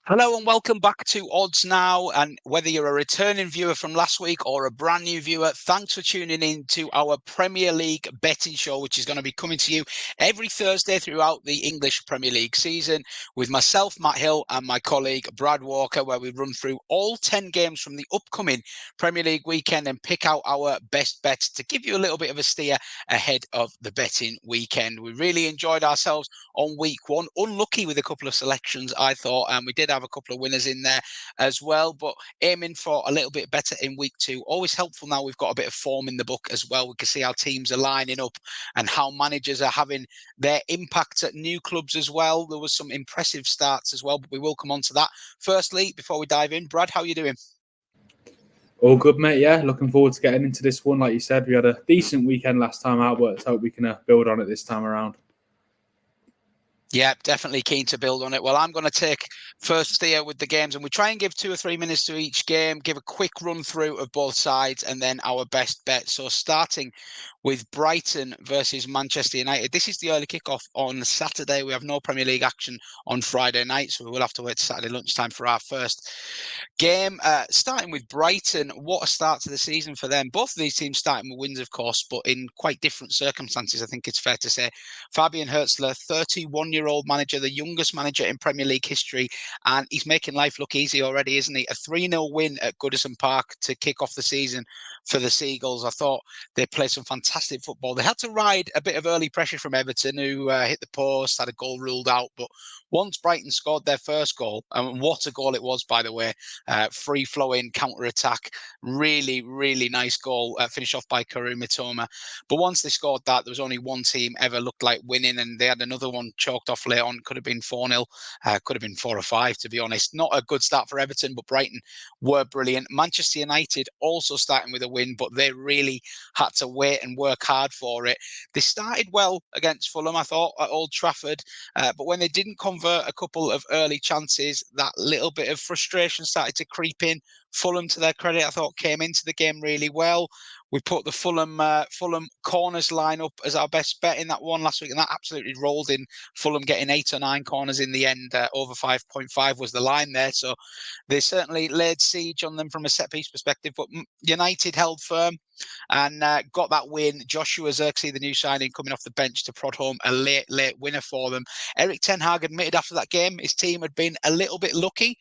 Hello and welcome back to Odds Now. And whether you're a returning viewer from last week or a brand new viewer, thanks for tuning in to our Premier League betting show, which is going to be coming to you every Thursday throughout the English Premier League season with myself, Matt Hill, and my colleague Brad Walker, where we run through all 10 games from the upcoming Premier League weekend and pick out our best bets to give you a little bit of a steer ahead of the betting weekend. We really enjoyed ourselves on week one. Unlucky with a couple of selections, I thought, and we did have a couple of winners in there as well, but aiming for a little bit better in week two. Always helpful now we've got a bit of form in the book as well. We can see how teams are lining up and how managers are having their impact at new clubs as well. There was some impressive starts as well, but we will come on to that. Firstly, before we dive in, Brad, how are you doing? All good, mate. Yeah, looking forward to getting into this one. Like you said, we had a decent weekend last time out, but let's hope we can build on it this time around. Yeah, definitely keen to build on it. Well, I'm going to take first steer with the games, and we try and give 2 or 3 minutes to each game, give a quick run through of both sides, and then our best bet. So starting with Brighton versus Manchester United. This is the early kickoff on Saturday. We have no Premier League action on Friday night, so we will have to wait Saturday lunchtime for our first game. Starting with Brighton, what a start to the season for them. Both of these teams starting with wins, of course, but in quite different circumstances, I think it's fair to say. Fabian Hurtzler, 31-year-old manager, the youngest manager in Premier League history, and he's making life look easy already, isn't he? A 3-0 win at Goodison Park to kick off the season for the Seagulls. I thought they played some fantastic football. They had to ride a bit of early pressure from Everton, who hit the post, had a goal ruled out, but once Brighton scored their first goal, and what a goal it was, by the way, free-flowing counter-attack, really, really nice goal, finished off by Karu Mitoma. But once they scored that, there was only one team ever looked like winning, and they had another one chalked off later on. Could have been 4-0, could have been 4 or 5, to be honest. Not a good start for Everton, but Brighton were brilliant. Manchester United also starting with a win, but they really had to wait and work hard for it. They started well against Fulham, I thought, at Old Trafford, but when they didn't convert a couple of early chances, that little bit of frustration started to creep in. Fulham, to their credit, I thought came into the game really well. We put the Fulham corners line up as our best bet in that one last week, and that absolutely rolled in. Fulham getting 8 or 9 corners in the end. Over 5.5 was the line there, so they certainly laid siege on them from a set-piece perspective. But United held firm and got that win. Joshua Zirkzee, the new signing, coming off the bench to prod home a late winner for them. Eric Ten Hag admitted after that game his team had been a little bit lucky,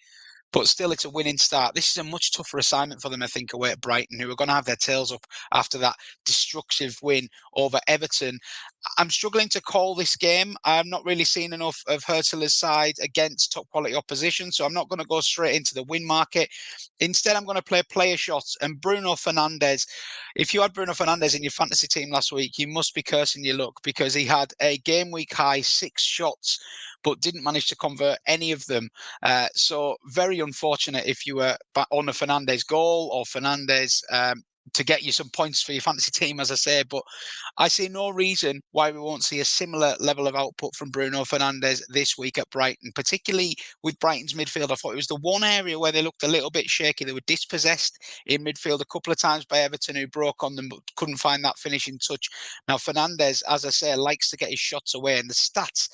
but still, it's a winning start. This is a much tougher assignment for them, I think, away at Brighton, who are going to have their tails up after that destructive win over Everton. I'm struggling to call this game. I'm not really seeing enough of Hurtler's side against top quality opposition, so I'm not going to go straight into the win market. Instead, I'm going to play player shots. And Bruno Fernandes, if you had Bruno Fernandes in your fantasy team last week, you must be cursing your luck, because he had a game week high 6 shots, but didn't manage to convert any of them. So very unfortunate if you were on a Fernandes goal or Fernandes to get you some points for your fantasy team, as I say. But I see no reason why we won't see a similar level of output from Bruno Fernandes this week at Brighton, particularly with Brighton's midfield. I thought it was the one area where they looked a little bit shaky. They were dispossessed in midfield a couple of times by Everton, who broke on them but couldn't find that finishing touch. Now, Fernandes, as I say, likes to get his shots away, and the stats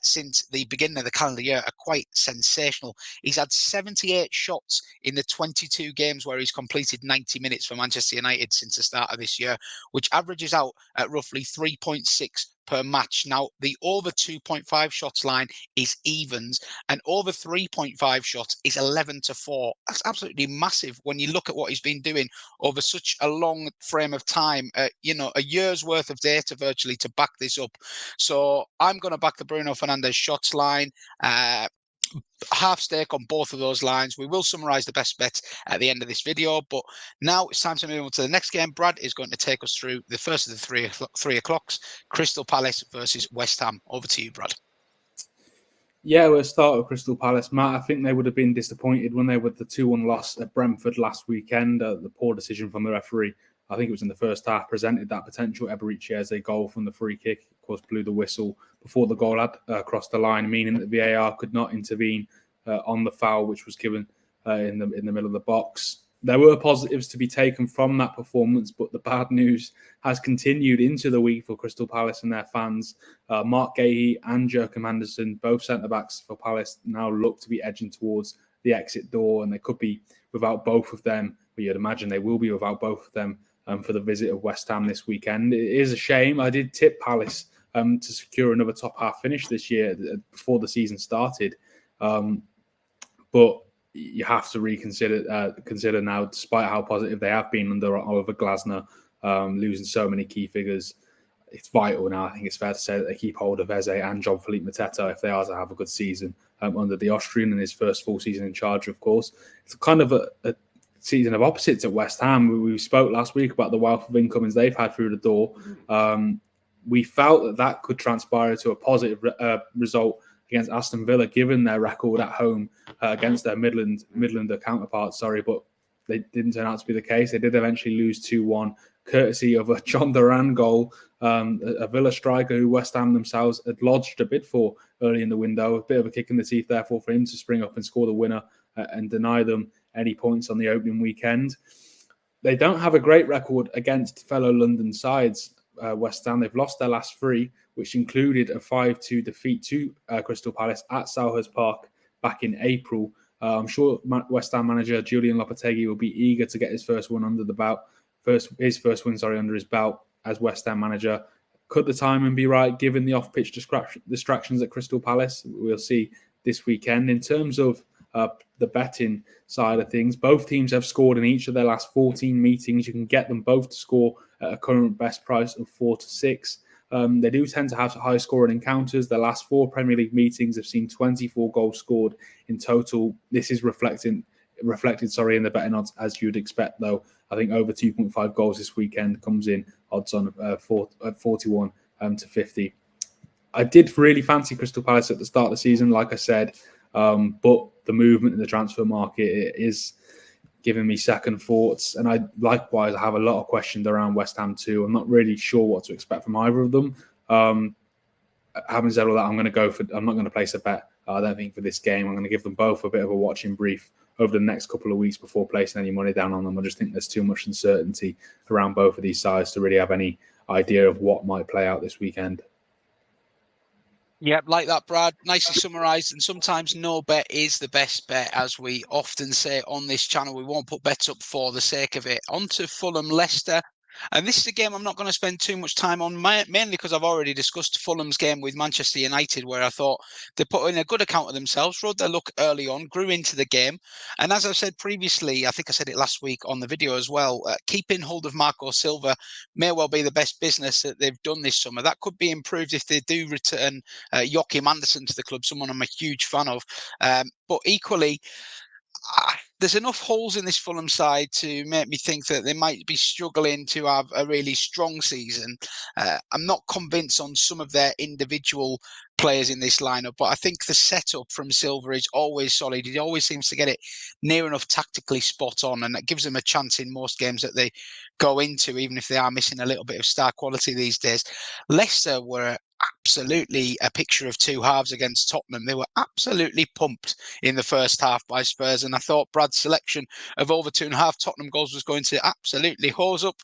since the beginning of the calendar year are quite sensational. He's had 78 shots in the 22 games where he's completed 90 minutes for Manchester United since the start of this year, which averages out at roughly 3.6 per match. Now, the over 2.5 shots line is evens, and over 3.5 shots is 11-4. That's absolutely massive when you look at what he's been doing over such a long frame of time. A year's worth of data virtually to back this up. So I'm going to back the Bruno Fernandes shots line. Half stake on both of those lines. We will summarise the best bets at the end of this video, but now it's time to move on to the next game. Brad is going to take us through the first of the 3 o'clocks, Crystal Palace versus West Ham. Over to you, Brad. Yeah, we'll start with Crystal Palace. Matt, I think they would have been disappointed when they were the 2-1 loss at Brentford last weekend. The poor decision from the referee, I think it was in the first half, presented that potential Eberechi goal from the free kick. Of course, blew the whistle before the goal had crossed the line, meaning that VAR could not intervene on the foul which was given in the middle of the box. there were positives to be taken from that performance, but the bad news has continued into the week for Crystal Palace and their fans. Mark Gahey and Joachim Andersen, both centre-backs for Palace, now look to be edging towards the exit door, and they could be without both of them, but you'd imagine they will be without both of them for the visit of West Ham this weekend. It is a shame. I did tip Palace to secure another top half finish this year before the season started. But you have to consider now, despite how positive they have been under Oliver Glasner, losing so many key figures, it's vital now. I think it's fair to say that they keep hold of Eze and Jean-Philippe Mateta if they are to have a good season under the Austrian in his first full season in charge, of course. It's kind of a season of opposites at West Ham. We spoke last week about the wealth of incomings they've had through the door. We felt that could transpire to a positive result against Aston Villa, given their record at home against their Midlander counterparts. But they didn't turn out to be the case. They did eventually lose 2-1, courtesy of a John Duran goal, a Villa striker who West Ham themselves had lodged a bid for early in the window. A bit of a kick in the teeth, therefore, for him to spring up and score the winner and deny them any points on the opening weekend. They don't have a great record against fellow London sides. West Ham, they've lost their last 3, which included a 5-2 defeat to Crystal Palace at Selhurst Park back in April. I'm sure West Ham manager Julian Lopetegui will be eager to get his first win under the belt. His first win under his belt as West Ham manager. Could the timing be right given the off-pitch distractions at Crystal Palace? We'll see this weekend. In terms of the betting side of things, both teams have scored in each of their last 14 meetings. You can get them both to score at a current best price of 4-6. They do tend to have high scoring encounters. Their last 4 Premier League meetings have seen 24 goals scored in total. This is reflected in the betting odds, as you'd expect, though. I think over 2.5 goals this weekend comes in odds on 41 to 50. I did really fancy Crystal Palace at the start of the season, like I said, but the movement in the transfer market is giving me second thoughts. And I likewise have a lot of questions around West Ham too. I'm not really sure what to expect from either of them. Having said all that, I'm not going to place a bet. I don't think for this game. I'm going to give them both a bit of a watching brief over the next couple of weeks before placing any money down on them. I just think there's too much uncertainty around both of these sides to really have any idea of what might play out this weekend. Yeah, like that, Brad. Nicely summarised. And sometimes no bet is the best bet, as we often say on this channel. We won't put bets up for the sake of it. On to Fulham, Leicester. And this is a game I'm not going to spend too much time on, mainly because I've already discussed Fulham's game with Manchester United, where I thought they put in a good account of themselves, rode their luck early on, grew into the game. And as I've said previously, I think I said it last week on the video as well, keeping hold of Marco Silva may well be the best business that they've done this summer. That could be improved if they do return Joachim Andersen to the club, someone I'm a huge fan of. But equally, there's enough holes in this Fulham side to make me think that they might be struggling to have a really strong season. I'm not convinced on some of their individual players in this lineup, but I think the setup from Silva is always solid. He always seems to get it near enough tactically spot on, and that gives them a chance in most games that they go into, even if they are missing a little bit of star quality these days. Leicester were absolutely a picture of two halves against Tottenham. They were absolutely pumped in the first half by Spurs, and I thought Brad's selection of over 2.5 Tottenham goals was going to absolutely hose up.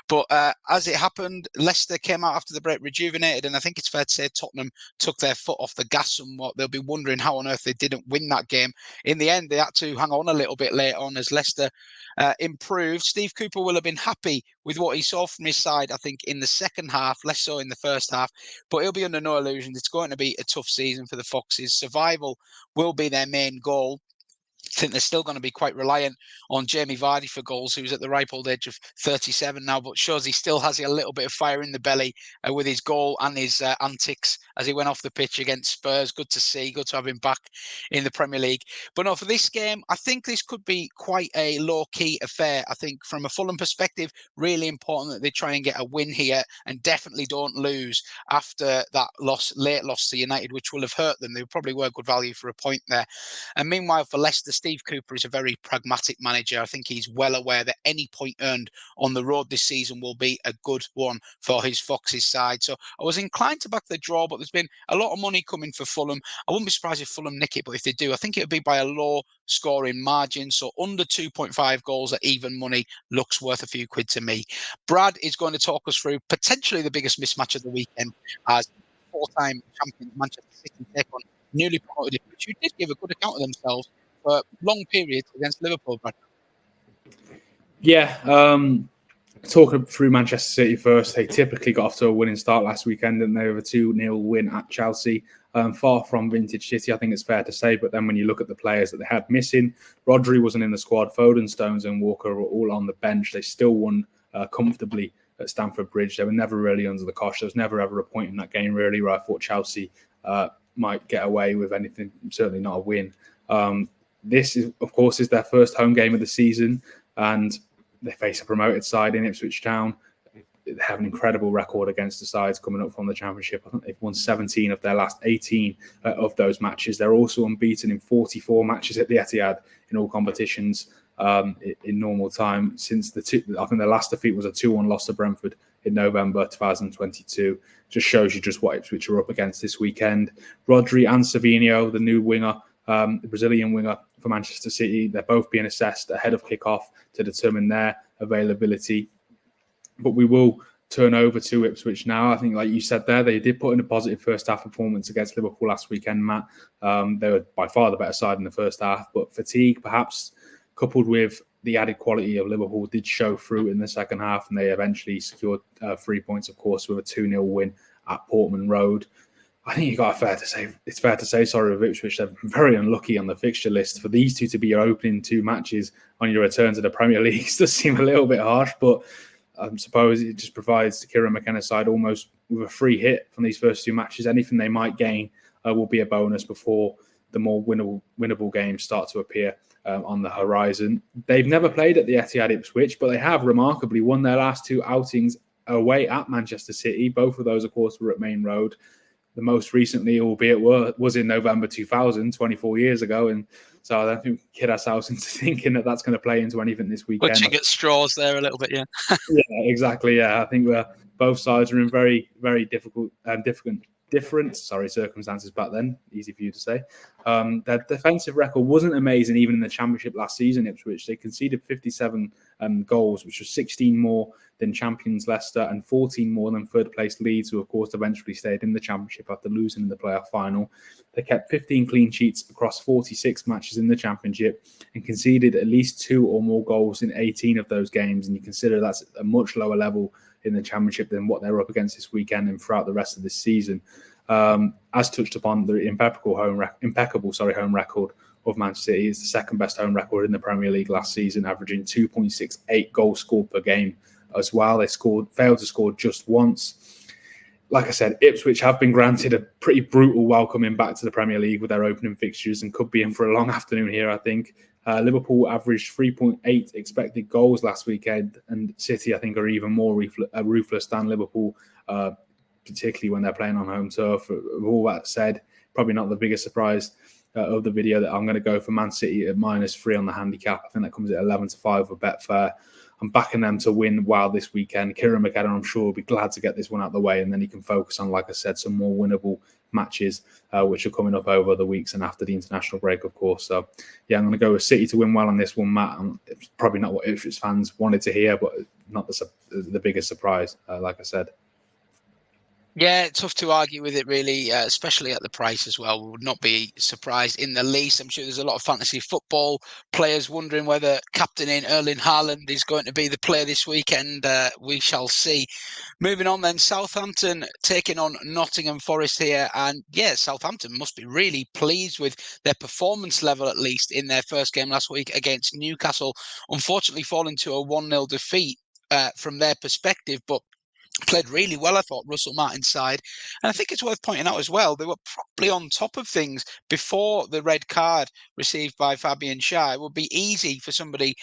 But as it happened, Leicester came out after the break rejuvenated, and I think it's fair to say Tottenham took their foot off the gas somewhat. They'll be wondering how on earth they didn't win that game. In the end, they had to hang on a little bit late on as Leicester improved. Steve Cooper will have been happy with what he saw from his side, I think, in the second half, less so in the first half. But he'll be under no illusions. It's going to be a tough season for the Foxes. Survival will be their main goal. I think they're still going to be quite reliant on Jamie Vardy for goals, who's at the ripe old age of 37 now, but shows he still has a little bit of fire in the belly with his goal and his antics as he went off the pitch against Spurs. Good to see, good to have him back in the Premier League. But no, for this game, I think this could be quite a low-key affair. I think from a Fulham perspective, really important that they try and get a win here and definitely don't lose after that late loss to United, which will have hurt them. They probably were good value for a point there. And meanwhile, for Leicester, Leicester, Steve Cooper is a very pragmatic manager. I think he's well aware that any point earned on the road this season will be a good one for his Foxes side. So I was inclined to back the draw, but there's been a lot of money coming for Fulham. I wouldn't be surprised if Fulham nick it, but if they do, I think it would be by a low scoring margin. So under 2.5 goals at even money looks worth a few quid to me. Brad is going to talk us through potentially the biggest mismatch of the weekend as four-time champions Manchester City take on newly promoted Ipswich, who did give a good account of themselves for long periods against Liverpool, Brad. Yeah, talking through Manchester City first, they typically got off to a winning start last weekend, and they were a 2-0 win at Chelsea. Far from vintage City, I think it's fair to say. But then when you look at the players that they had missing, Rodri wasn't in the squad, Foden, Stones and Walker were all on the bench. They still won comfortably at Stamford Bridge. They were never really under the cosh. There was never ever a point in that game really where I thought Chelsea might get away with anything, certainly not a win. This is, of course, is their first home game of the season, and they face a promoted side in Ipswich Town. They have an incredible record against the sides coming up from the Championship. I think they've won 17 of their last 18 of those matches. They're also unbeaten in 44 matches at the Etihad in all competitions in normal time. Since I think their last defeat was a 2-1 loss to Brentford in November 2022. Just shows you just what Ipswich are up against this weekend. Rodri and Savinho, the new winger, the Brazilian winger for Manchester City, they're both being assessed ahead of kick-off to determine their availability. But we will turn over to Ipswich now. I think, like you said there, they did put in a positive first-half performance against Liverpool last weekend, Matt. They were by far the better side in the first half, but fatigue, perhaps, coupled with the added quality of Liverpool, did show through in the second half, and they eventually secured 3 points, of course, with a 2-0 win at Portman Road. I think it's fair to say, sorry, with Ipswich, they're very unlucky on the fixture list. For these two to be your opening two matches on your return to the Premier League does seem a little bit harsh, but I suppose it just provides the Kieran McKenna's side almost with a free hit from these first two matches. Anything they might gain will be a bonus before the more winnable games start to appear on the horizon. They've never played at the Etihad Ipswich, but they have remarkably won their last two outings away at Manchester City. Both of those, of course, were at Main Road. The most recently, albeit was in November 2000, 24 years ago. And so I don't think we can kid ourselves into thinking that that's going to play into anything this weekend. Clutching at straws there a little bit, yeah. Yeah, exactly. Yeah, I think both sides are in very, very different circumstances back then. Easy for you to say. Their defensive record wasn't amazing even in the Championship last season. Ipswich, they conceded 57 goals, which was 16 more than champions Leicester and 14 more than third place Leeds, who of course eventually stayed in the Championship after losing in the playoff final. They kept 15 clean sheets across 46 matches in the Championship and conceded at least 2 or more goals in 18 of those games. And you consider that's a much lower level in the Championship than what they're up against this weekend and throughout the rest of this season. As touched upon, the impeccable home record of Manchester City is the second best home record in the Premier League last season, averaging 2.68 goals scored per game as well. They failed to score just once. Like I said, Ipswich have been granted a pretty brutal welcoming back to the Premier League with their opening fixtures and could be in for a long afternoon here, I think. Liverpool averaged 3.8 expected goals last weekend, and City, I think, are even more ruthless than Liverpool, particularly when they're playing on home turf. With all that said, probably not the biggest surprise of the video that I'm going to go for Man City at -3 on the handicap. I think that comes at 11-5 for Betfair. I'm backing them to win well this weekend. Kieran McKenna, I'm sure, will be glad to get this one out of the way, and then he can focus on, like I said, some more winnable matches, which are coming up over the weeks and after the international break, of course. So, yeah, I'm going to go with City to win well on this one, Matt. It's probably not what Ipswich fans wanted to hear, but not the biggest surprise, like I said. Yeah, tough to argue with it, really, especially at the price as well. We would not be surprised in the least. I'm sure there's a lot of fantasy football players wondering whether captaining Erling Haaland is going to be the player this weekend. We shall see. Moving on then, Southampton taking on Nottingham Forest here. And yeah, Southampton must be really pleased with their performance level, at least in their first game last week against Newcastle. Unfortunately, falling to a 1-0 defeat from their perspective, but played really well, I thought, Russell Martin's side. And I think it's worth pointing out as well, they were probably on top of things before the red card received by Fabian Schär. It would be easy for somebody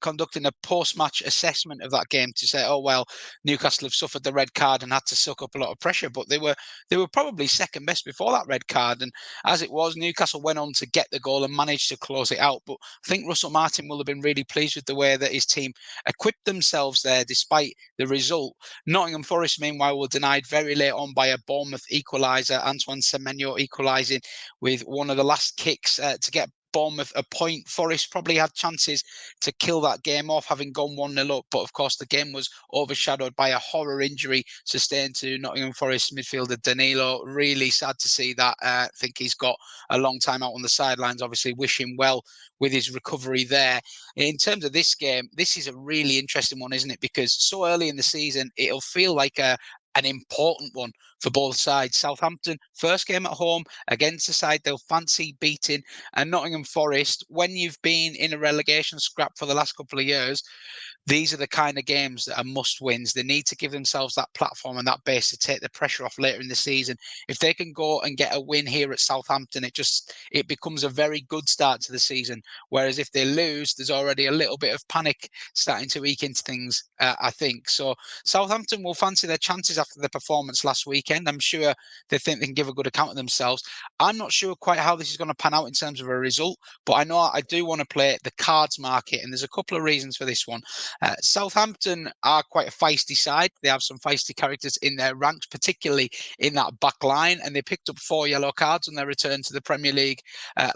conducting a post-match assessment of that game to say, oh, well, Newcastle have suffered the red card and had to suck up a lot of pressure. But they were probably second best before that red card. And as it was, Newcastle went on to get the goal and managed to close it out. But I think Russell Martin will have been really pleased with the way that his team equipped themselves there despite the result. Nottingham Forest, meanwhile, were denied very late on by a Bournemouth equaliser, Antoine Semenyo equalising with one of the last kicks to get Bournemouth a point. Forest probably had chances to kill that game off, having gone 1-0 up, but of course the game was overshadowed by a horror injury sustained to Nottingham Forest midfielder Danilo. Really sad to see that. I think he's got a long time out on the sidelines. Obviously, wish him well with his recovery there. In terms of this game, this is a really interesting one, isn't it? Because so early in the season, it'll feel like an important one for both sides. Southampton, first game at home against a side they'll fancy beating, and Nottingham Forest, when you've been in a relegation scrap for the last couple of years, these are the kind of games that are must wins. They need to give themselves that platform and that base to take the pressure off later in the season. If they can go and get a win here at Southampton, it becomes a very good start to the season. Whereas if they lose, there's already a little bit of panic starting to eke into things, I think. So Southampton will fancy their chances after the performance last weekend. I'm sure they think they can give a good account of themselves. I'm not sure quite how this is going to pan out in terms of a result, but I know I do want to play the cards market, and there's a couple of reasons for this one. Southampton are quite a feisty side. They have some feisty characters in their ranks, particularly in that back line, and they picked up 4 yellow cards on their return to the Premier League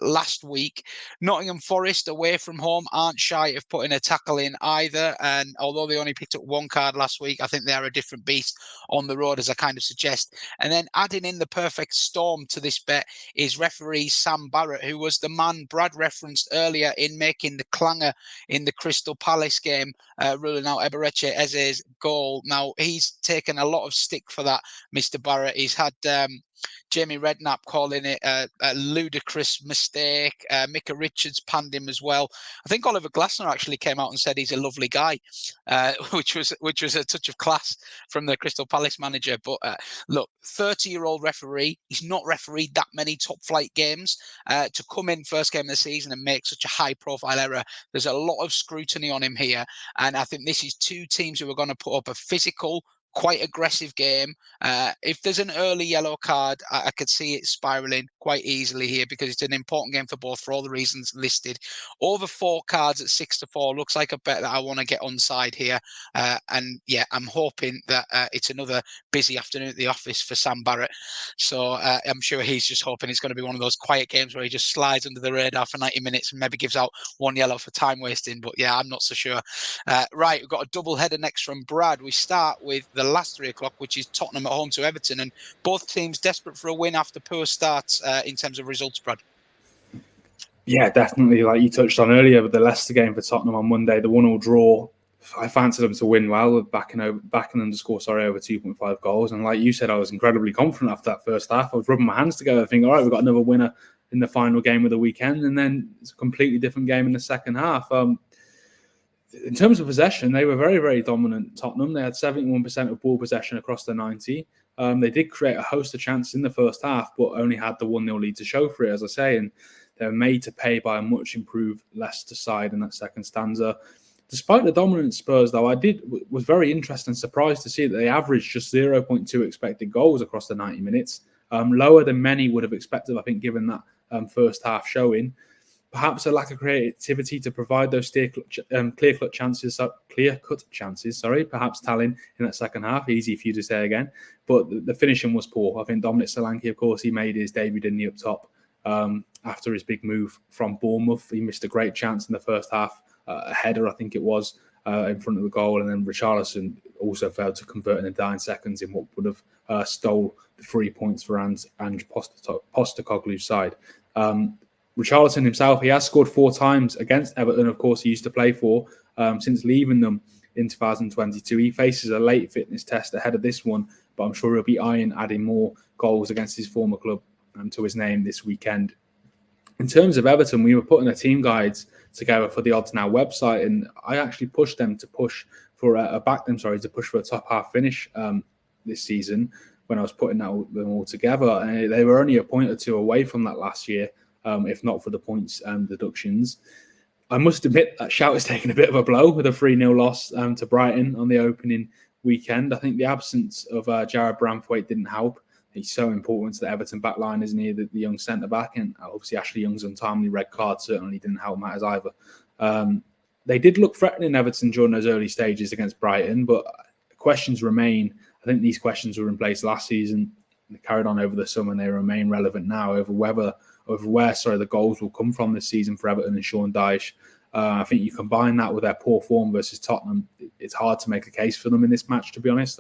last week. Nottingham Forest, away from home, aren't shy of putting a tackle in either, and although they only picked up 1 card last week, I think they are a different beast on the road, as I kind of suggest. And then adding in the perfect storm to this bet is referee Sam Barrett, who was the man Brad referenced earlier in making the clanger in the Crystal Palace game, ruling out Eberechi Eze's goal. Now, he's taken a lot of stick for that, Mr. Barrett. He's had Jamie Redknapp calling it a ludicrous mistake. Micah Richards panned him as well. I think Oliver Glasner actually came out and said he's a lovely guy, which was a touch of class from the Crystal Palace manager. But look, 30-year-old referee, he's not refereed that many top-flight games. To come in first game of the season and make such a high-profile error, there's a lot of scrutiny on him here. And I think this is 2 teams who are going to put up a physical, quite aggressive game. If there's an early yellow card, I could see it spiraling quite easily here because it's an important game for both for all the reasons listed. Over 4 cards at 6-4 looks like a bet that I want to get on side here. And yeah, I'm hoping that it's another busy afternoon at the office for Sam Barrett. So I'm sure he's just hoping it's going to be one of those quiet games where he just slides under the radar for 90 minutes and maybe gives out 1 yellow for time wasting. But yeah, I'm not so sure. Right, we've got a double header next from Brad. We start with the last 3 o'clock, which is Tottenham at home to Everton, and both teams desperate for a win after poor starts in terms of results, Brad. Yeah, definitely. Like you touched on earlier with the Leicester game for Tottenham on Monday, the 1-1 draw. I fancied them to win well, backing over 2.5 goals. And like you said, I was incredibly confident after that first half. I was rubbing my hands together, thinking, all right, we've got another winner in the final game of the weekend. And then it's a completely different game in the second half. In terms of possession, they were very, very dominant, Tottenham. They had 71% of ball possession across the 90. They did create a host of chances in the first half, but only had the 1-0 lead to show for it, as I say. And they were made to pay by a much improved Leicester side in that second stanza. Despite the dominant Spurs, though, was very interested and surprised to see that they averaged just 0.2 expected goals across the 90 minutes, lower than many would have expected, I think, given that first half showing. Perhaps a lack of creativity to provide those clear-cut chances. Perhaps talent in that second half. Easy for you to say again. But the finishing was poor. I think Dominic Solanke, of course, he made his debut in the up top after his big move from Bournemouth. He missed a great chance in the first half, a header, I think it was, in front of the goal. And then Richarlison also failed to convert in the dying seconds in what would have stole the 3 points for Ange Postecoglou's side. Richarlison himself, he has scored 4 times against Everton, of course, he used to play for since leaving them in 2022. He faces a late fitness test ahead of this one, but I'm sure he'll be eyeing adding more goals against his former club to his name this weekend. In terms of Everton, we were putting a team guides together for the OddsNow website, and I actually pushed them to push for to push for a top half finish this season when I was putting them all together. And they were only a point or two away from that last year, if not for the points deductions. I must admit that shout has taken a bit of a blow with a 3-0 loss to Brighton on the opening weekend. I think the absence of Jared Branthwaite didn't help. He's so important to the Everton backline, isn't he? The young centre-back, and obviously Ashley Young's untimely red card certainly didn't help matters either. They did look threatening, Everton, during those early stages against Brighton, but questions remain. I think these questions were in place last season. They carried on over the summer, and they remain relevant now over where the goals will come from this season for Everton and Sean Dyche. I think you combine that with their poor form versus Tottenham, it's hard to make a case for them in this match, to be honest.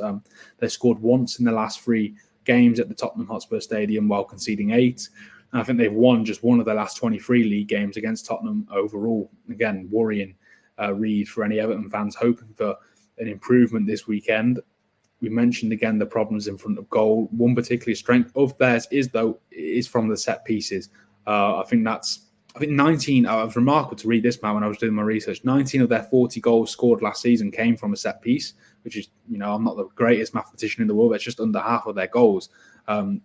They scored once in the last 3 games at the Tottenham Hotspur Stadium while conceding 8. And I think they've won just one of their last 23 league games against Tottenham overall. Again, worrying read for any Everton fans hoping for an improvement this weekend. We mentioned again the problems in front of goal. One particular strength of theirs is from the set pieces. I think 19. I was remarkable to read this, man, when I was doing my research. 19 of their 40 goals scored last season came from a set piece, which is, I'm not the greatest mathematician in the world, but it's just under half of their goals,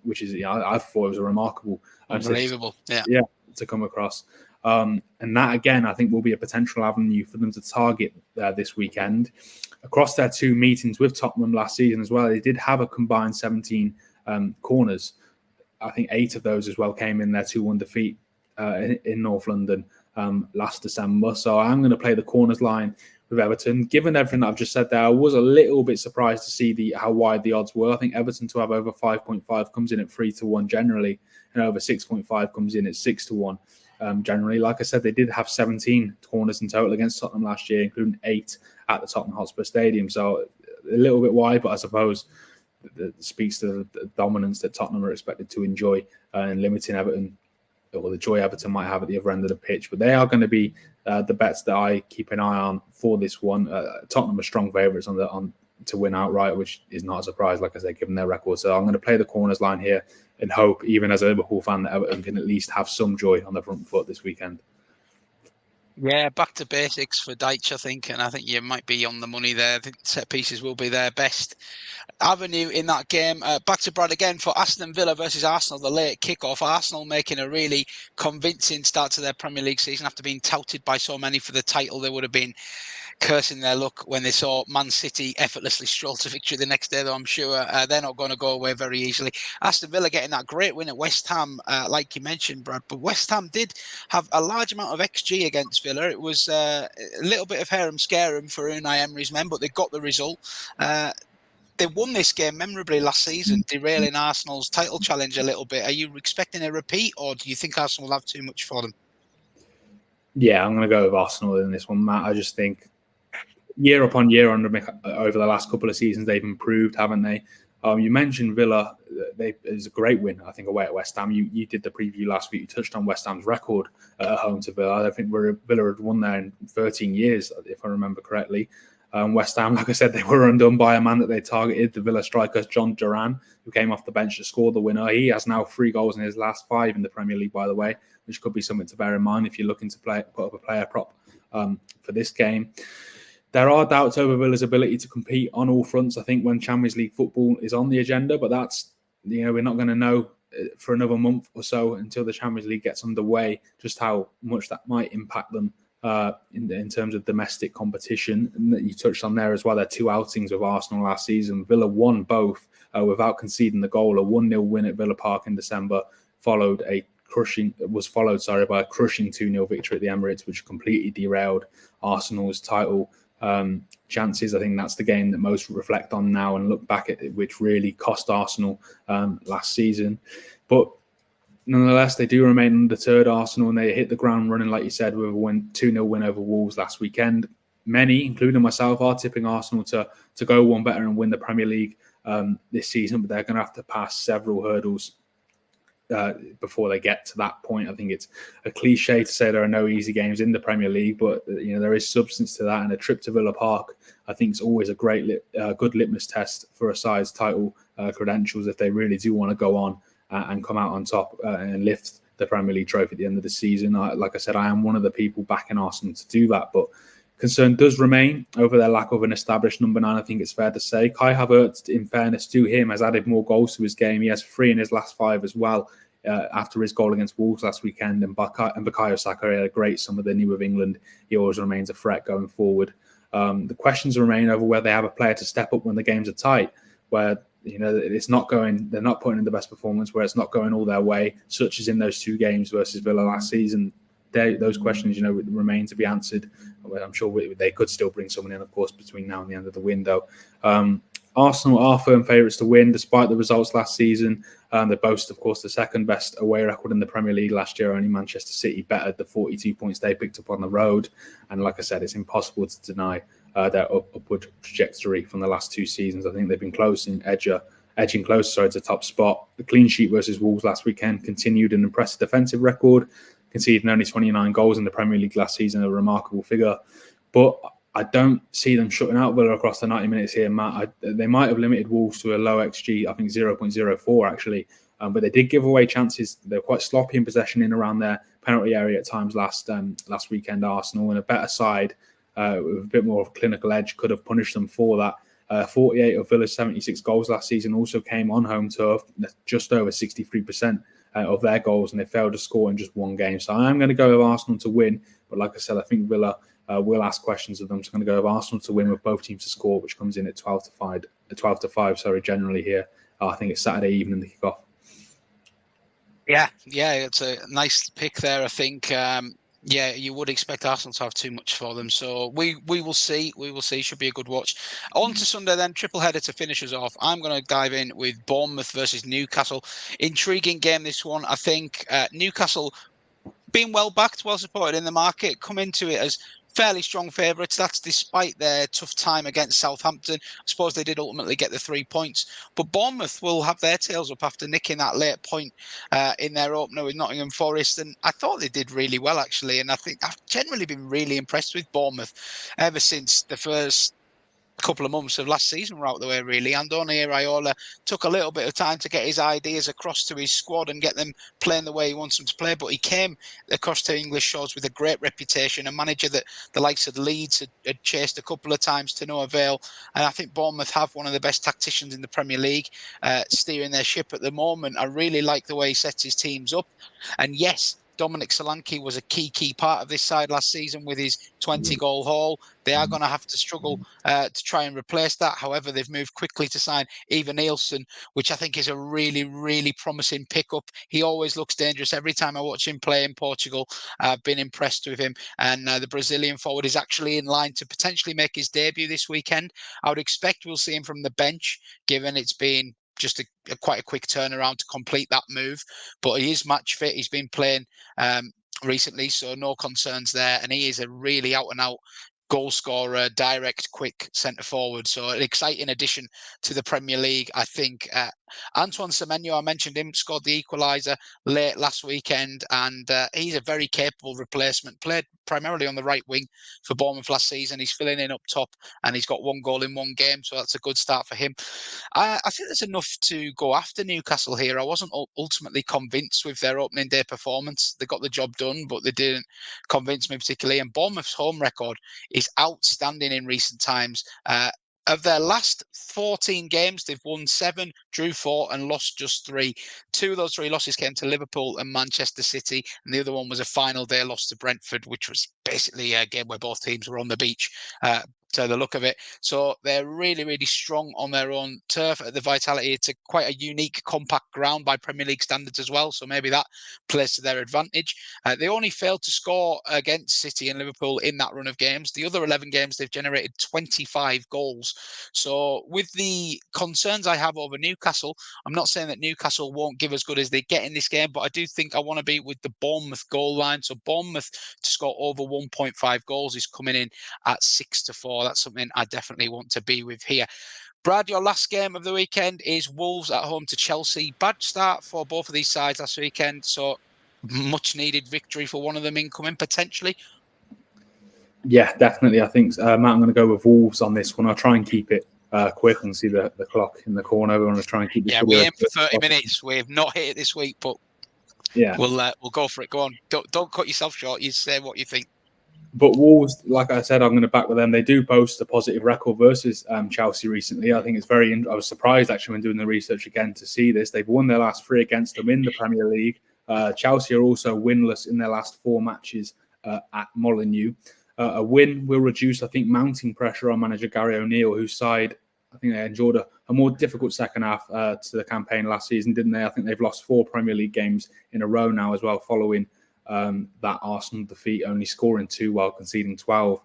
which is, I thought it was a remarkable, unbelievable, to come across. And that again, I think will be a potential avenue for them to target this weekend. Across their 2 meetings with Tottenham last season as well, they did have a combined 17 corners. I think 8 of those as well came in their 2-1 defeat in North London last December. So I'm going to play the corners line with Everton. Given everything that I've just said there, I was a little bit surprised to see how wide the odds were. I think Everton to have over 5.5 comes in at 3-1 generally, and over 6.5 comes in at 6-1 generally. Like I said, they did have 17 corners in total against Tottenham last year, including 8 at the Tottenham Hotspur Stadium. So a little bit wide, but I suppose that speaks to the dominance that Tottenham are expected to enjoy and limiting Everton, or the joy Everton might have at the other end of the pitch. But they are going to be the bets that I keep an eye on for this one. Tottenham are strong favourites to win outright, which is not a surprise, like I said, given their record. So I'm going to play the corners line here and hope, even as a Liverpool fan, that Everton can at least have some joy on the front foot this weekend. Yeah, back to basics for Dyche, I think, and I think you might be on the money there. I think set pieces will be their best avenue in that game. Back to Brad again for Aston Villa versus Arsenal, the late kickoff. Arsenal making a really convincing start to their Premier League season after being touted by so many for the title. They would have been cursing their luck when they saw Man City effortlessly stroll to victory the next day, though I'm sure they're not going to go away very easily. Aston Villa getting that great win at West Ham, like you mentioned, Brad, but West Ham did have a large amount of XG against Villa. It was a little bit of harum scarum for Unai Emery's men, but they got the result. They won this game memorably last season, derailing Arsenal's title challenge a little bit. Are you expecting a repeat, or do you think Arsenal will have too much for them? Yeah, I'm going to go with Arsenal in this one, Matt. I just think year upon year over the last couple of seasons, they've improved, haven't they? You mentioned Villa. It was a great win, I think, away at West Ham. You did the preview last week. You touched on West Ham's record at home to Villa. I think Villa had won there in 13 years, if I remember correctly. West Ham, like I said, they were undone by a man that they targeted, the Villa striker, John Duran, who came off the bench to score the winner. He has now 3 goals in his last 5 in the Premier League, by the way, which could be something to bear in mind if you're looking to put up a player prop for this game. There are doubts over Villa's ability to compete on all fronts, I think, when Champions League football is on the agenda, but that's, we're not going to know for another month or so until the Champions League gets underway just how much that might impact them in terms of domestic competition. And that you touched on there as well, their 2 outings with Arsenal last season. Villa won both without conceding the goal. A 1-0 win at Villa Park in December followed by a crushing 2-0 victory at the Emirates, which completely derailed Arsenal's title chances. I think that's the game that most reflect on now and look back at it, which really cost Arsenal last season. But nonetheless, they do remain undeterred, Arsenal, and they hit the ground running, like you said, with a 2-0 win over Wolves last weekend. Many, including myself, are tipping Arsenal to go one better and win the Premier League this season, but they're going to have to pass several hurdles before they get to that point. I think it's a cliche to say there are no easy games in the Premier League, but there is substance to that, and a trip to Villa Park I think is always a great good litmus test for a side's title credentials if they really do want to go on and come out on top and lift the Premier League trophy at the end of the season. Like I said, I am one of the people backing Arsenal to do that, but concern does remain over their lack of an established number 9, I think it's fair to say. Kai Havertz, in fairness to him, has added more goals to his game. He has 3 in his last 5 as well, after his goal against Wolves last weekend. And Bukayo Saka had a great summer, the new of England. He always remains a threat going forward. The questions remain over whether they have a player to step up when the games are tight, where it's not going, they're not putting in the best performance, where it's not going all their way, such as in those 2 games versus Villa last season. Those questions, remain to be answered. I'm sure they could still bring someone in, of course, between now and the end of the window. Arsenal are firm favourites to win, despite the results last season. They boast, of course, the second best away record in the Premier League last year. Only Manchester City bettered the 42 points they picked up on the road. And like I said, it's impossible to deny their upward trajectory from the last 2 seasons. I think they've been edging closer to top spot. The clean sheet versus Wolves last weekend continued an impressive defensive record, conceding only 29 goals in the Premier League last season, a remarkable figure. But I don't see them shutting out Villa across the 90 minutes here, Matt. They might have limited Wolves to a low XG, I think 0.04 actually. But they did give away chances. They're quite sloppy in possession in around their penalty area at times last weekend, Arsenal. And a better side with a bit more of a clinical edge could have punished them for that. 48 of Villa's 76 goals last season also came on home turf, just over 63% of their goals, and they failed to score in just 1 game. So I am going to go with Arsenal to win. But like I said, I think Villa will ask questions of them. So I'm going to go with Arsenal to win with both teams to score, which comes in at 12 to 5, generally here. I think it's Saturday evening, the kickoff. Yeah, it's a nice pick there, I think. You would expect Arsenal to have too much for them. So we will see. We will see. Should be a good watch. On to Sunday then, triple header to finish us off. I'm going to dive in with Bournemouth versus Newcastle. Intriguing game, this one. I think Newcastle, being well backed, well supported in the market, come into it as fairly strong favourites. That's despite their tough time against Southampton. I suppose they did ultimately get the 3 points. But Bournemouth will have their tails up after nicking that late point in their opener with Nottingham Forest. And I thought they did really well, actually. And I think I've generally been really impressed with Bournemouth ever since the first couple of months of last season were out the way, really. Andoni Iraola took a little bit of time to get his ideas across to his squad and get them playing the way he wants them to play, but he came across to English shores with a great reputation, a manager that the likes of Leeds had chased a couple of times to no avail. And I think Bournemouth have one of the best tacticians in the Premier League steering their ship at the moment. I really like the way he sets his teams up. And yes, Dominic Solanke was a key part of this side last season with his 20-goal haul. They are going to have to struggle to try and replace that. However, they've moved quickly to sign Ivan Nielsen, which I think is a really, really promising pickup. He always looks dangerous. Every time I watch him play in Portugal, I've been impressed with him. And the Brazilian forward is actually in line to potentially make his debut this weekend. I would expect we'll see him from the bench, given it's been just quite a quick turnaround to complete that move. But he is match fit. He's been playing recently, so no concerns there. And he is a really out-and-out goal scorer, direct, quick centre forward. So an exciting addition to the Premier League, I think. Antoine Semenyo, I mentioned him, scored the equaliser late last weekend, and he's a very capable replacement. Played primarily on the right wing for Bournemouth last season. He's filling in up top, and he's got 1 goal in 1 game, so that's a good start for him. I think there's enough to go after Newcastle here. I wasn't ultimately convinced with their opening day performance. They got the job done, but they didn't convince me particularly. And Bournemouth's home record is outstanding in recent times. Of their last 14 games, they've won 7, drew 4, and lost just 3. 2 of those 3 losses came to Liverpool and Manchester City, and the other one was a final day loss to Brentford, which was basically a game where both teams were on the beach. To the look of it. So they're really, really strong on their own turf at the Vitality. It's quite a unique, compact ground by Premier League standards as well. So maybe that plays to their advantage. They only failed to score against City and Liverpool in that run of games. The other 11 games, they've generated 25 goals. So with the concerns I have over Newcastle, I'm not saying that Newcastle won't give as good as they get in this game, but I do think I want to be with the Bournemouth goal line. So Bournemouth to score over 1.5 goals is coming in at 6-4. That's something I definitely want to be with here. Brad, your last game of the weekend is Wolves at home to Chelsea. Bad start for both of these sides last weekend, so much needed victory for one of them incoming potentially. Yeah, definitely. I think, Matt, I'm going to go with Wolves on this one. I'll try and keep it quick and see the clock in the corner. We want to try and keep this. Yeah, we aim for 30 minutes. We have not hit it this week, but Yeah. We'll go for it. Go on. Don't cut yourself short. You say what you think. But Wolves, like I said, I'm going to back with them. They do boast a positive record versus Chelsea recently. I think it's very. I was surprised actually when doing the research again to see this. They've won their last 3 against them in the Premier League. Chelsea are also winless in their last 4 matches at Molineux. A win will reduce, I think, mounting pressure on manager Gary O'Neill, whose side, I think they endured a more difficult second half to the campaign last season, didn't they? I think they've lost 4 Premier League games in a row now as well, following that Arsenal defeat, only scoring 2 while conceding 12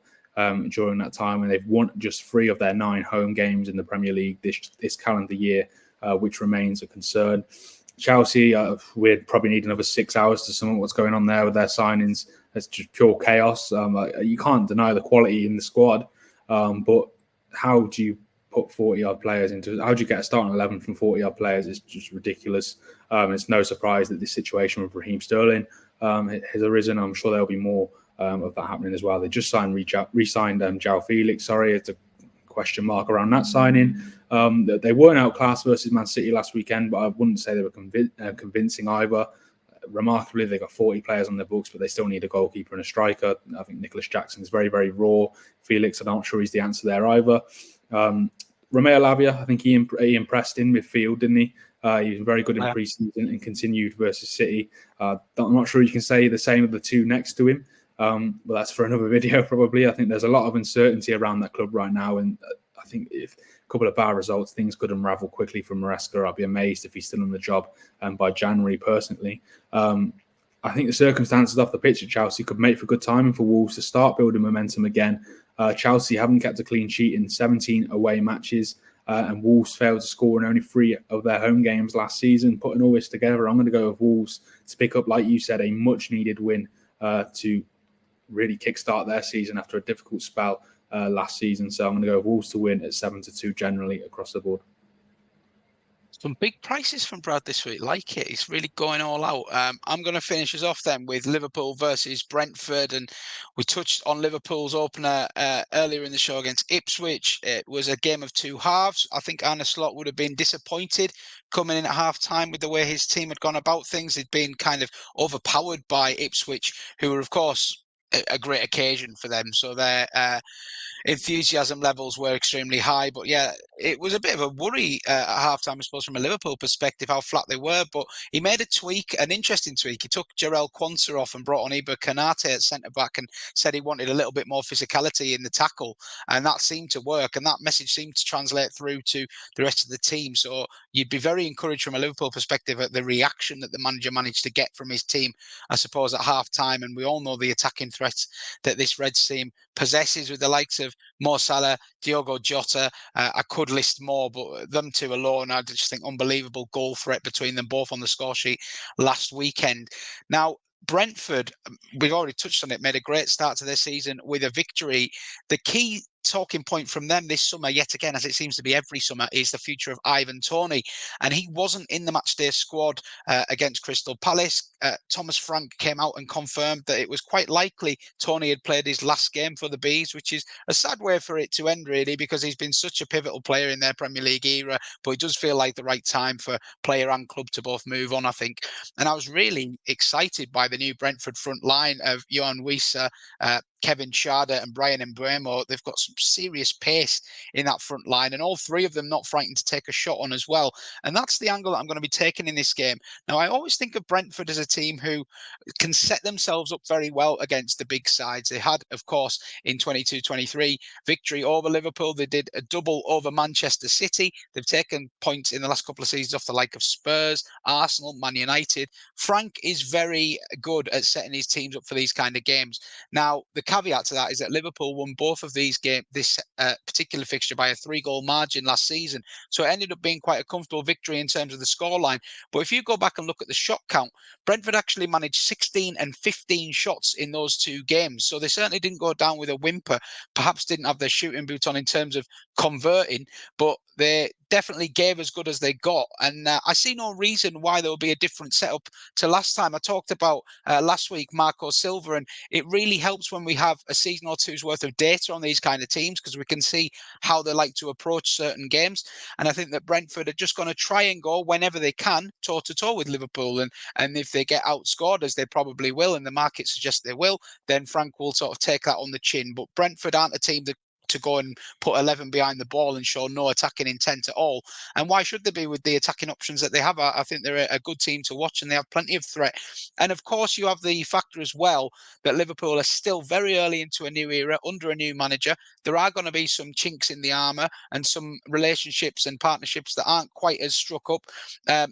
during that time. And they've won just 3 of their 9 home games in the Premier League this calendar year, which remains a concern. Chelsea, we're probably need another 6 hours to sum up what's going on there with their signings. It's just pure chaos. You can't deny the quality in the squad, but how do you put 40-odd players into? How do you get a starting 11 from 40-odd players? It's just ridiculous. It's no surprise that this situation with Raheem Sterling has arisen. I'm sure there'll be more of that happening as well. They just re-signed João Felix. Sorry, it's a question mark around that signing. They weren't outclassed versus Man City last weekend, but I wouldn't say they were convincing either. Remarkably, they got 40 players on their books, but they still need a goalkeeper and a striker. I think Nicholas Jackson is very, very raw. Felix, I'm not sure he's the answer there either. Romeo Lavia, I think he impressed in midfield, didn't he? He was very good in pre-season and continued versus City. I'm not sure you can say the same of the 2 next to him, but that's for another video probably. I think there's a lot of uncertainty around that club right now, and I think if a couple of bad results, things could unravel quickly for Maresca. I'll be amazed if he's still on the job by January, personally. I think the circumstances off the pitch at Chelsea could make for good timing for Wolves to start building momentum again. Chelsea haven't kept a clean sheet in 17 away matches, and Wolves failed to score in only 3 of their home games last season. Putting all this together, I'm going to go with Wolves to pick up, like you said, a much-needed win to really kickstart their season after a difficult spell last season. So I'm going to go with Wolves to win at 7-2 generally across the board. Some big prices from Brad this week. Like it. He's really going all out. I'm going to finish us off then with Liverpool versus Brentford. And we touched on Liverpool's opener earlier in the show against Ipswich. It was a game of 2 halves. I think Arne Slot would have been disappointed coming in at half-time with the way his team had gone about things. They'd been kind of overpowered by Ipswich, who were, of course, a great occasion for them. So their enthusiasm levels were extremely high. But yeah, it was a bit of a worry at halftime, I suppose, from a Liverpool perspective, how flat they were. But he made a tweak, an interesting tweak. He took Jarell Quansah off and brought on Iber Kanate at centre-back and said he wanted a little bit more physicality in the tackle. And that seemed to work. And that message seemed to translate through to the rest of the team. So you'd be very encouraged from a Liverpool perspective at the reaction that the manager managed to get from his team, I suppose, at half-time. And we all know the attacking threats that this Reds team possesses with the likes of Mo Salah, Diogo Jota. I could list more, but them 2 alone, I just think unbelievable goal threat between them both on the score sheet last weekend. Now, Brentford, we've already touched on it, made a great start to their season with a victory. The key talking point from them this summer, yet again, as it seems to be every summer, is the future of Ivan Toney. And he wasn't in the matchday squad against Crystal Palace. Thomas Frank came out and confirmed that it was quite likely Toney had played his last game for the Bees, which is a sad way for it to end, really, because he's been such a pivotal player in their Premier League era. But it does feel like the right time for player and club to both move on, I think. And I was really excited by the new Brentford front line of Johan Wissa, Kevin Schade and Brian Mbeumo. They've got some serious pace in that front line, and all 3 of them not frightened to take a shot on as well. And that's the angle that I'm going to be taking in this game. Now, I always think of Brentford as a team who can set themselves up very well against the big sides. They had, of course, in 22-23, victory over Liverpool. They did a double over Manchester City. They've taken points in the last couple of seasons off the like of Spurs, Arsenal, Man United. Frank is very good at setting his teams up for these kind of games. Now, the caveat to that is that Liverpool won both of these games, this particular fixture, by a 3-goal margin last season. So it ended up being quite a comfortable victory in terms of the scoreline. But if you go back and look at the shot count, Brentford actually managed 16 and 15 shots in those 2 games. So they certainly didn't go down with a whimper, perhaps didn't have their shooting boot on in terms of converting, but they definitely gave as good as they got. And I see no reason why there will be a different setup to last time. I talked about last week Marco Silva, and it really helps when we have a season or two's worth of data on these kind of teams, because we can see how they like to approach certain games. And I think that Brentford are just going to try and go whenever they can toe-to-toe with Liverpool. And if they get outscored, as they probably will, and the market suggests they will, then Frank will sort of take that on the chin. But Brentford aren't a team that to go and put 11 behind the ball and show no attacking intent at all. And why should they be with the attacking options that they have? I think they're a good team to watch, and they have plenty of threat. And of course, you have the factor as well that Liverpool are still very early into a new era under a new manager. There are going to be some chinks in the armour and some relationships and partnerships that aren't quite as struck up.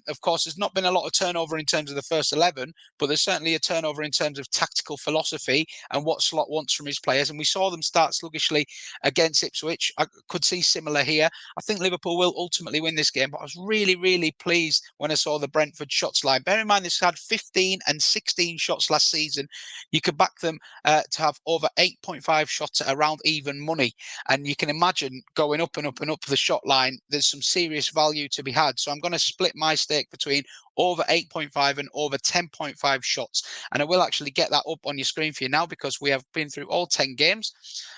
Of course, there's not been a lot of turnover in terms of the first 11, but there's certainly a turnover in terms of tactical philosophy and what Slot wants from his players. And we saw them start sluggishly against Ipswich. I could see similar here. I think Liverpool will ultimately win this game, but I was really, really pleased when I saw the Brentford shots line. Bear in mind, this had 15 and 16 shots last season. You could back them to have over 8.5 shots at around even money. And you can imagine going up and up and up the shot line, there's some serious value to be had. So I'm going to split my stake between over 8.5 and over 10.5 shots. And I will actually get that up on your screen for you now, because we have been through all 10 games.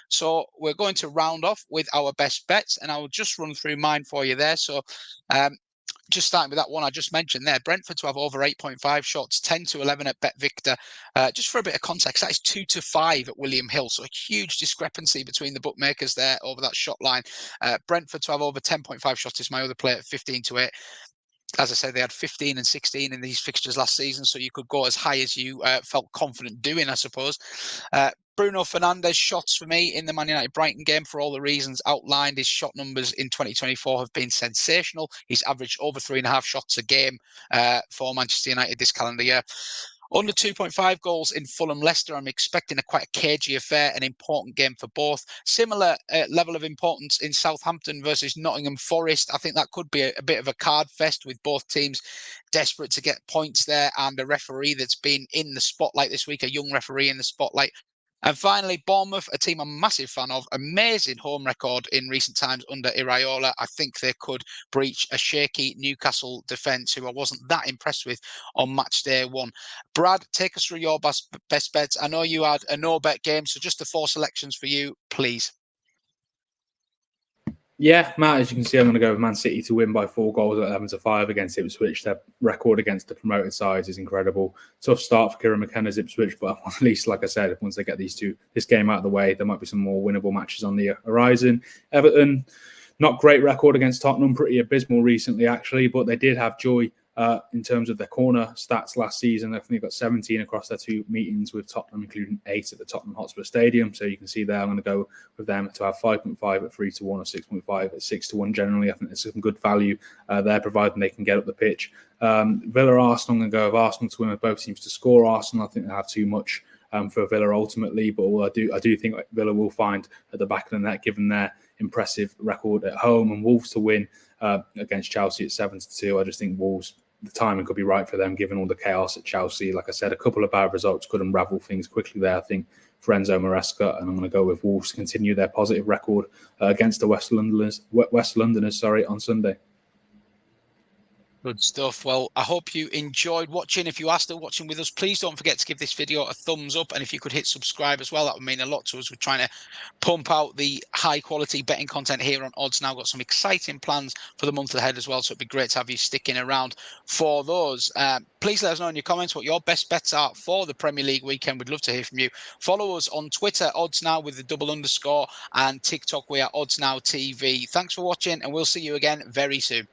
So we're going to round off with our best bets, and I will just run through mine for you there. So just starting with that one I just mentioned there, Brentford to have over 8.5 shots, 10 to 11 at Bet Victor. Just for a bit of context, that is 2 to 5 at William Hill. So a huge discrepancy between the bookmakers there over that shot line. Brentford to have over 10.5 shots is my other play at 15 to 8. As I said, they had 15 and 16 in these fixtures last season, so you could go as high as you felt confident doing, I suppose. Bruno Fernandes shots for me in the Man United Brighton game, for all the reasons outlined. His shot numbers in 2024 have been sensational. He's averaged over 3.5 shots a game for Manchester United this calendar year. Under 2.5 goals in Fulham Leicester. I'm expecting quite a cagey affair, an important game for both. Similar level of importance in Southampton versus Nottingham Forest. I think that could be a bit of a card fest, with both teams desperate to get points there, and a referee that's been in the spotlight this week, a young referee in the spotlight. And finally, Bournemouth, a team I'm a massive fan of, amazing home record in recent times under Iraola. I think they could breach a shaky Newcastle defence, who I wasn't that impressed with on match day one. Brad, take us through your best bets. I know you had a no-bet game, so just the 4 selections for you, please. Yeah, Matt, as you can see, I'm going to go with Man City to win by 4 goals at 11 to 5 against Ipswich. Their record against the promoted sides is incredible. Tough start for Kieran McKenna's Ipswich, but at least, like I said, once they get this game out of the way, there might be some more winnable matches on the horizon. Everton, not great record against Tottenham, pretty abysmal recently, actually, but they did have joy in terms of their corner stats last season. I think they got 17 across their 2 meetings with Tottenham, including 8 at the Tottenham Hotspur Stadium. So you can see there, I'm going to go with them to have 5.5 at 3 to 1 or 6.5 at 6 to 1. Generally, I think there's some good value there, providing they can get up the pitch. Villa Arsenal, I'm going to go with Arsenal to win with both teams to score. Arsenal, I think they have too much for Villa ultimately, but I do think Villa will find at the back of the net, given their impressive record at home. And Wolves to win against Chelsea at 7 to 2. I just think Wolves, the timing could be right for them, given all the chaos at Chelsea. Like I said, a couple of bad results could unravel things quickly there, I think, for Enzo Maresca. And I'm going to go with Wolves to continue their positive record against the West Londoners on Sunday. Good stuff. Well, I hope you enjoyed watching. If you are still watching with us, please don't forget to give this video a thumbs up. And if you could hit subscribe as well, that would mean a lot to us. We're trying to pump out the high quality betting content here on OddsNow. Got some exciting plans for the month ahead as well. So it'd be great to have you sticking around for those. Please let us know in your comments what your best bets are for the Premier League weekend. We'd love to hear from you. Follow us on Twitter, OddsNow with the _, and TikTok, we are OddsNow TV. Thanks for watching, and we'll see you again very soon.